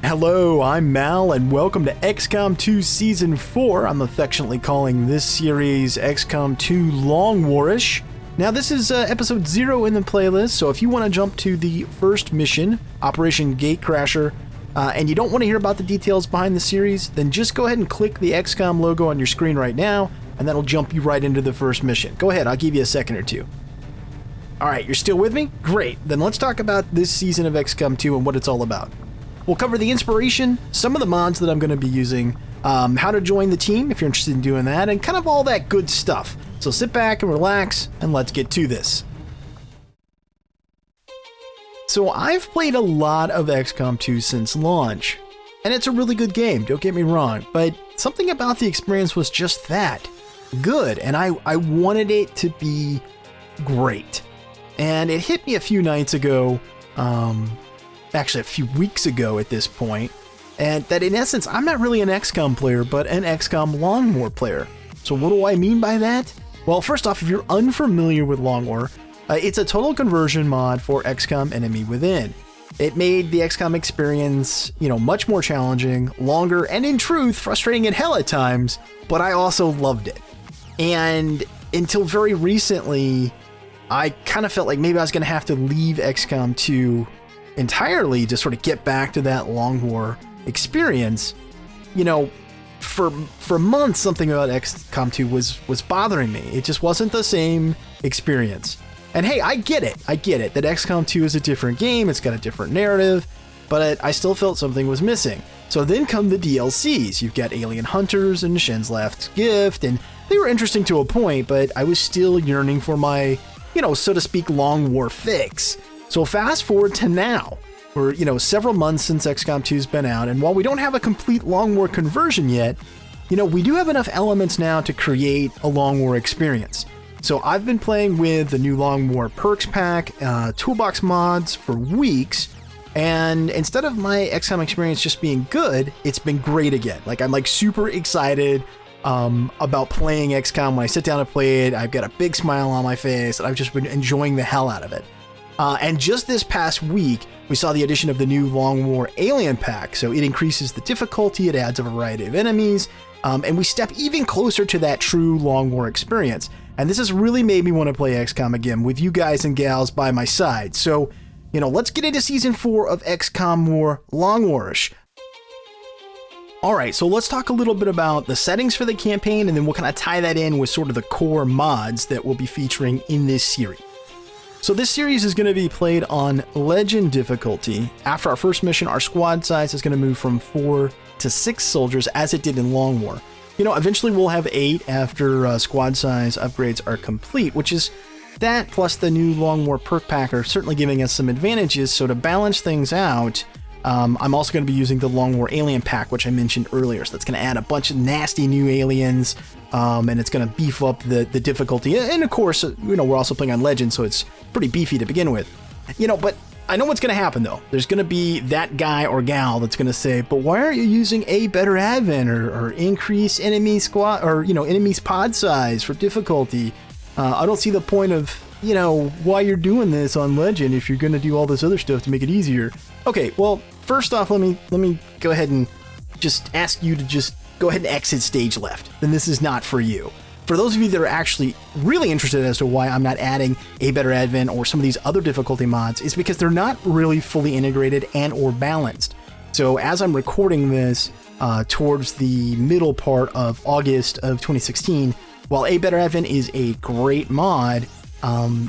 Hello, I'm Mal, and welcome to XCOM 2 Season 4. I'm affectionately calling this series XCOM 2 Long War-ish. Now, this is episode 0 in the playlist, so if you want to jump to the first mission, Operation Gatecrasher, and you don't want to hear about the details behind the series, then just go ahead and click the XCOM logo on your screen right now, and that'll jump you right into the first mission. Go ahead, I'll give you a second or two. Alright, you're still with me? Great, then let's talk about this season of XCOM 2 and what it's all about. We'll cover the inspiration, some of the mods that I'm going to be using, how to join the team if you're interested in doing that, and kind of all that good stuff. So sit back and relax, and let's get to this. So I've played a lot of XCOM 2 since launch, and it's a really good game, don't get me wrong, but something about the experience was just that, good, and I wanted it to be great. And it hit me a few nights ago, actually a few weeks ago at this point, and that in essence, I'm not really an XCOM player, but an XCOM Long War player. So what do I mean by that? Well, first off, if you're unfamiliar with Long War, it's a total conversion mod for XCOM Enemy Within. It made the XCOM experience, much more challenging, longer, and in truth, frustrating as hell at times, but I also loved it. And until very recently, I kind of felt like maybe I was going to have to leave XCOM 2 entirely to sort of get back to that Long War experience. For months, something about XCOM 2 was bothering me. It just wasn't the same experience. And hey, I get it that XCOM 2 is a different game, it's got a different narrative, but I still felt something was missing. So then come the DLCs. You've got Alien Hunters and Shen's Last Gift, and they were interesting to a point, but I was still yearning for my, so to speak, Long War fix. So fast forward to now. We're, several months since XCOM 2's been out, and while we don't have a complete Long War conversion yet, we do have enough elements now to create a Long War experience. So I've been playing with the new Long War perks pack, toolbox mods for weeks, and instead of my XCOM experience just being good, it's been great again. I'm super excited about playing XCOM. When I sit down and play it, I've got a big smile on my face, and I've just been enjoying the hell out of it. And just this past week, we saw the addition of the new Long War Alien Pack. So it increases the difficulty, it adds a variety of enemies, and we step even closer to that true Long War experience. And this has really made me want to play XCOM again with you guys and gals by my side. So, let's get into Season 4 of XCOM War Long War-ish. Alright, so let's talk a little bit about the settings for the campaign, and then we'll kind of tie that in with sort of the core mods that we'll be featuring in this series. So this series is going to be played on Legend difficulty. After our first mission, our squad size is going to move from 4 to 6 soldiers as it did in Long War. Eventually we'll have 8 after squad size upgrades are complete, which is that plus the new Long War perk pack are certainly giving us some advantages. So to balance things out, I'm also going to be using the Long War Alien Pack, which I mentioned earlier. So that's going to add a bunch of nasty new aliens, and it's going to beef up the difficulty. And of course, we're also playing on Legend, so it's pretty beefy to begin with. But I know what's going to happen, though. There's going to be that guy or gal that's going to say, but why aren't you using a better advent or increase enemy squad or, enemy's pod size for difficulty? I don't see the point of, why you're doing this on Legend if you're going to do all this other stuff to make it easier. Okay, well, first off, let me go ahead and just ask you to just go ahead and exit stage left. Then this is not for you. For those of you that are actually really interested as to why I'm not adding a better advent or some of these other difficulty mods, is because they're not really fully integrated and or balanced. So as I'm recording this towards the middle part of August of 2016, while a better advent is a great mod,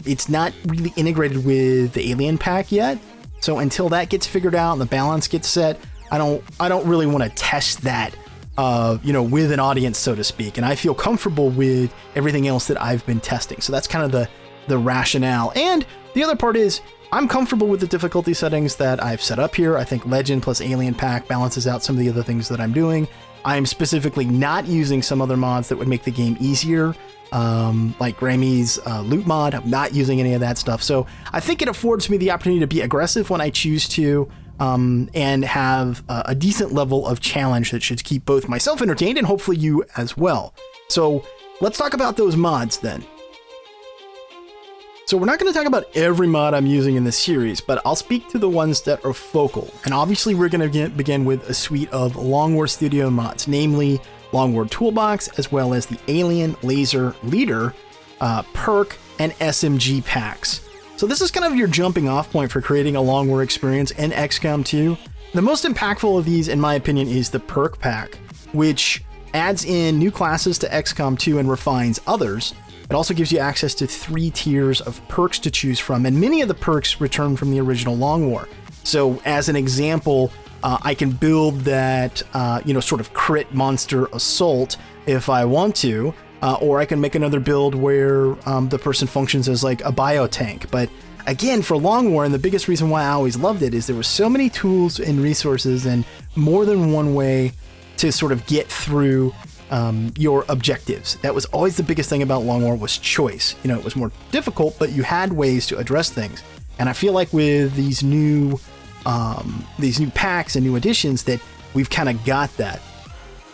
it's not really integrated with the Alien Pack yet. So until that gets figured out and the balance gets set, I don't really want to test that, with an audience, so to speak. And I feel comfortable with everything else that I've been testing. So that's kind of the rationale. And the other part is I'm comfortable with the difficulty settings that I've set up here. I think Legend plus Alien Pack balances out some of the other things that I'm doing. I'm specifically not using some other mods that would make the game easier, like Grammy's loot mod. I'm not using any of that stuff. So I think it affords me the opportunity to be aggressive when I choose to, and have a decent level of challenge that should keep both myself entertained and hopefully you as well. So let's talk about those mods then. So we're not going to talk about every mod I'm using in this series, but I'll speak to the ones that are focal. And obviously we're going to begin with a suite of Long War Studio mods, namely Long War Toolbox, as well as the Alien Laser Leader, perk, and SMG packs. So this is kind of your jumping off point for creating a Long War experience in XCOM 2. The most impactful of these, in my opinion, is the perk pack, which adds in new classes to XCOM 2 and refines others. It also gives you access to 3 tiers of perks to choose from, and many of the perks return from the original Long War. So as an example, I can build that, sort of crit monster assault if I want to, or I can make another build where the person functions as like a biotank. But again, for Long War, and the biggest reason why I always loved it is there were so many tools and resources and more than one way to sort of get through your objectives. That was always the biggest thing about Long War, was choice. You know, it was more difficult, but you had ways to address things. And I feel like with these new packs and new additions that we've kind of got that.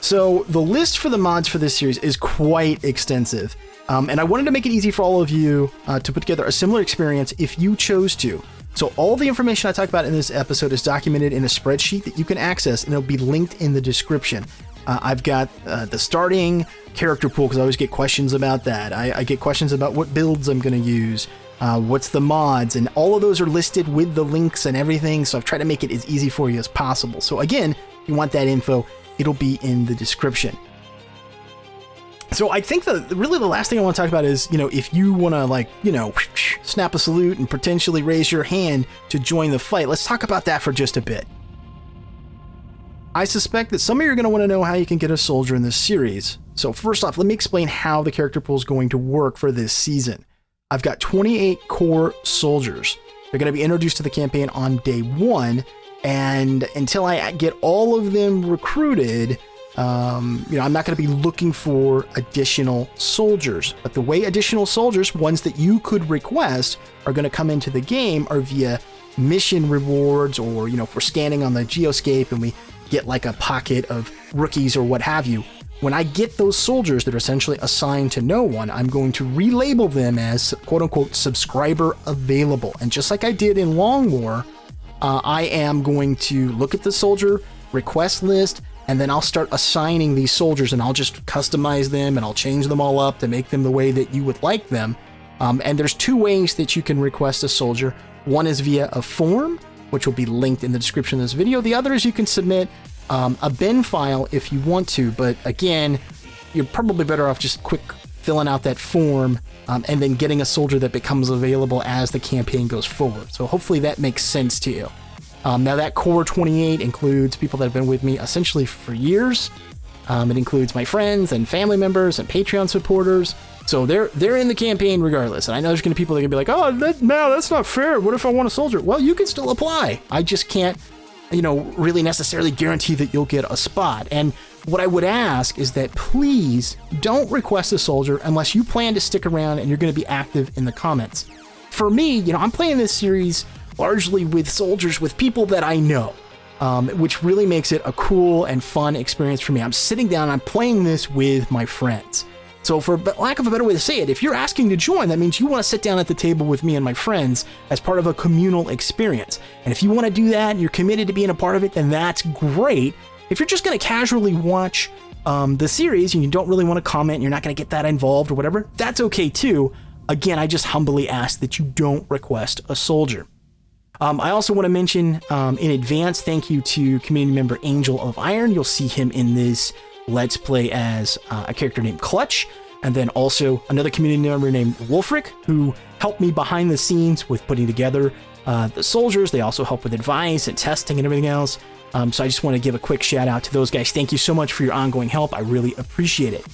So the list for the mods for this series is quite extensive. And I wanted to make it easy for all of you to put together a similar experience if you chose to. So all the information I talk about in this episode is documented in a spreadsheet that you can access, and it'll be linked in the description. I've got the starting character pool, because I always get questions about that. I get questions about what builds I'm going to use, what's the mods, and all of those are listed with the links and everything, so I've tried to make it as easy for you as possible. So again, if you want that info, it'll be in the description. So I think really the last thing I want to talk about is, if you want to snap a salute and potentially raise your hand to join the fight, let's talk about that for just a bit. I suspect that some of you are going to want to know how you can get a soldier in this series. So first off, let me explain how the character pool is going to work for this season. I've got 28 core soldiers. They're going to be introduced to the campaign on day 1, and until I get all of them recruited, I'm not going to be looking for additional soldiers. But the way additional soldiers, ones that you could request, are going to come into the game are via mission rewards, or, if we're scanning on the geoscape and we get like a pocket of rookies or what have you. When I get those soldiers that are essentially assigned to no one, I'm going to relabel them as quote-unquote subscriber available. And just like I did in Long War, I am going to look at the soldier request list, and then I'll start assigning these soldiers, and I'll just customize them, and I'll change them all up to make them the way that you would like them. And there's 2 ways that you can request a soldier. One is via a form, which will be linked in the description of this video. The other is you can submit a bin file if you want to, but again, you're probably better off just quick filling out that form and then getting a soldier that becomes available as the campaign goes forward. So hopefully that makes sense to you. Now that core 28 includes people that have been with me essentially for years. It includes my friends and family members and Patreon supporters. So they're in the campaign regardless. And I know there's going to be people that are going to be like, that's not fair. What if I want a soldier? Well, you can still apply. I just can't, really necessarily guarantee that you'll get a spot. And what I would ask is that please don't request a soldier unless you plan to stick around and you're going to be active in the comments. For me, I'm playing this series largely with soldiers, with people that I know, which really makes it a cool and fun experience for me. I'm sitting down, I'm playing this with my friends. So for lack of a better way to say it, if you're asking to join, that means you want to sit down at the table with me and my friends as part of a communal experience. And if you want to do that and you're committed to being a part of it, then that's great. If you're just going to casually watch the series and you don't really want to comment and you're not going to get that involved or whatever, that's okay too. Again, I just humbly ask that you don't request a soldier. I also want to mention in advance, thank you to community member AngelOfIron. You'll see him in this Let's Play as a character named Clutch, and then also another community member named Wulfric, who helped me behind the scenes with putting together the soldiers. They also help with advice and testing and everything else. So I just want to give a quick shout out to those guys. Thank you so much for your ongoing help. I really appreciate it.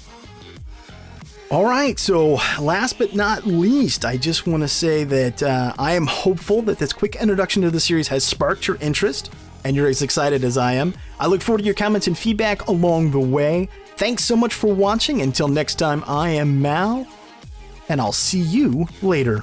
All right, so last but not least, I just want to say that I am hopeful that this quick introduction to the series has sparked your interest, and you're as excited as I am. I look forward to your comments and feedback along the way. Thanks so much for watching. Until next time, I am Mal, and I'll see you later.